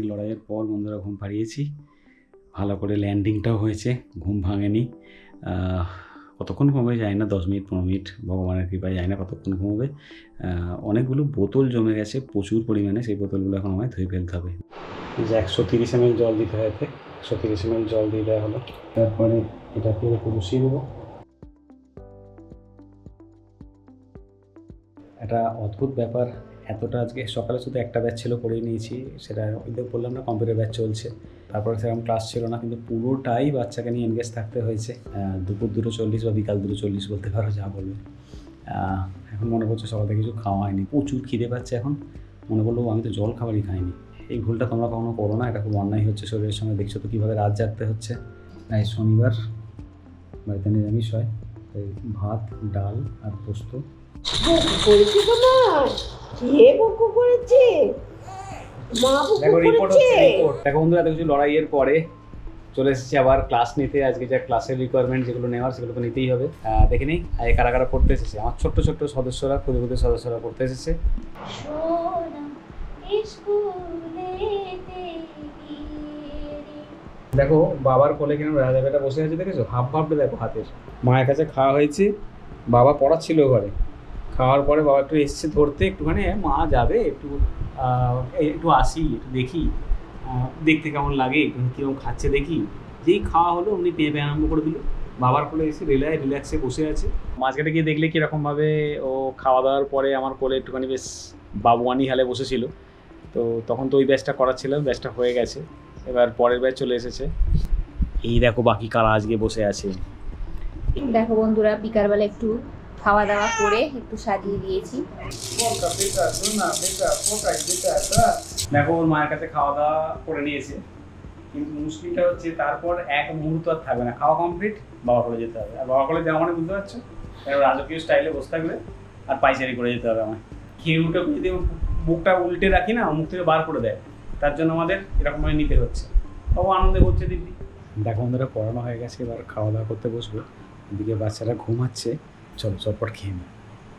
অনেক লড়াইয়ের পর বন্ধুরা ঘুম পাড়িয়েছি, ভালো করে ল্যান্ডিংটাও হয়েছে, ঘুম ভাঙেনি। কতক্ষণ ঘুমোবে জানি না, 10 মিনিট 15 মিনিট, ভগবানের কৃপায় জানি না কতক্ষণ ঘুমোবে। অনেকগুলো বোতল জমে গেছে প্রচুর পরিমাণে, সেই বোতলগুলো এখন আমায় ধুয়ে ফেলতে হবে। যে 130 ml জল দিতে হয়, 130 ml জল দিয়ে দেওয়া হলো। তারপরে এটাকে বসিয়ে দেবো। একটা অদ্ভুত ব্যাপার, এতটা আজকে সকালে শুধু একটা ব্যাচ ছিল, পড়িয়ে নিয়েছি, সেটা ওই তো বললাম না কম্পিউটার ব্যাচ চলছে, তারপরে সেরকম ক্লাস ছিল না, কিন্তু পুরোটাই বাচ্চাকে নিয়ে এনগেজ থাকতে হয়েছে। দুপুর 2:40 বা বিকাল 2:40 বলতে পারো, যা বলবে। এখন মনে করছে সকাল থেকে কিছু খাওয়া হয়নি, প্রচুর খিদে পাচ্ছে এখন। মনে করলো আমি তো জল খাবারই খাইনি। এই ভুলটা তোমরা কখনো করো না, এটা খুব অন্যায় হচ্ছে শরীরের সঙ্গে। দেখছো তো কীভাবে রাত জাগতে হচ্ছে। তাই শনিবার বাড়িতে নিরামিষ হয়, তাই ভাত, ডাল আর পোস্ত। করেছি তো না, কে বকু করেছে, মা বকু করেছে। দেখো বন্ধুরা, এত কিছু লড়াইয়ের পরে চলে এসেছি আবার ক্লাস নিতে। আজকে যা ক্লাসের রিকোয়ারমেন্ট যেগুলো নেওয়ার, সেগুলো তো নিতেই হবে। দেখে নিই আগে কারা কারা পড়তে এসেছে। আমার ছোট্ট ছোট্ট সদস্যরা, ক্ষুদ্র সদস্যরা পড়তে এসেছে। দেখো বাবার কোলে কিরম রাজা বেটা বসে আছে, দেখেছো? হাফ ভাবটা দেখো হাতের। মায়ের কাছে খাওয়া হয়েছে, বাবা পড়াচ্ছিল ঘরে। খাওয়ার পরে বাবা একটু এসছে ধরতে, একটুখানি মা যাবে একটু, একটু আসি, একটু দেখি, দেখতে কেমন লাগে, কীরকম খাচ্ছে দেখি। যেই খাওয়া হলো উনি পেঁপে আরম্ভ করে দিল। বাবার কোলে এসে রিল্যাক্সে বসে আছে। মাঝখানে গিয়ে দেখলে কীরকমভাবে ও খাওয়া দাওয়ার পরে আমার কোলে একটুখানি বেশ বাবুয়ানি হালে বসেছিল। তো তখন তো ওই ব্যাচটা করাচ্ছিলাম, ব্যাচটা হয়ে গেছে, এবার পরের ব্যাচ চলে এসেছে। এই দেখো বাকি কারা আজকে বসে আছে। দেখো বন্ধুরা, বিকালবেলা একটু খাওয়া দাওয়া করে একটু সাজিয়ে দিয়েছি। দেখো ওর মায়ের কাছে খাওয়া দাওয়া করে নিয়েছে, কিন্তু মুশকিলটা হচ্ছে তারপর এক মুহূর্ত আর থাকবে না। খাওয়া কমপ্লিট, বাবা কোলে যেতে হবে। আর বাবা কোলে যাওয়া মানে বুঝতে পারছো, রাজকীয় স্টাইলে বসে থাকবে আর পাইচারি করে যেতে হবে আমায়। খেয়ে উঠে যদি বুকটা উল্টে রাখি না, মুখ থেকে বার করে দেয়, তার জন্য আমাদের এরকমভাবে নিতে হচ্ছে। বাবু আনন্দে হচ্ছে দিব্যি। দেখো বন্ধুরা, পড়ানো হয়ে গেছে, এবার খাওয়া দাওয়া করতে বসবো। এদিকে বাচ্চারা ঘুমাচ্ছে, চলো চটপট খেয়ে নিই।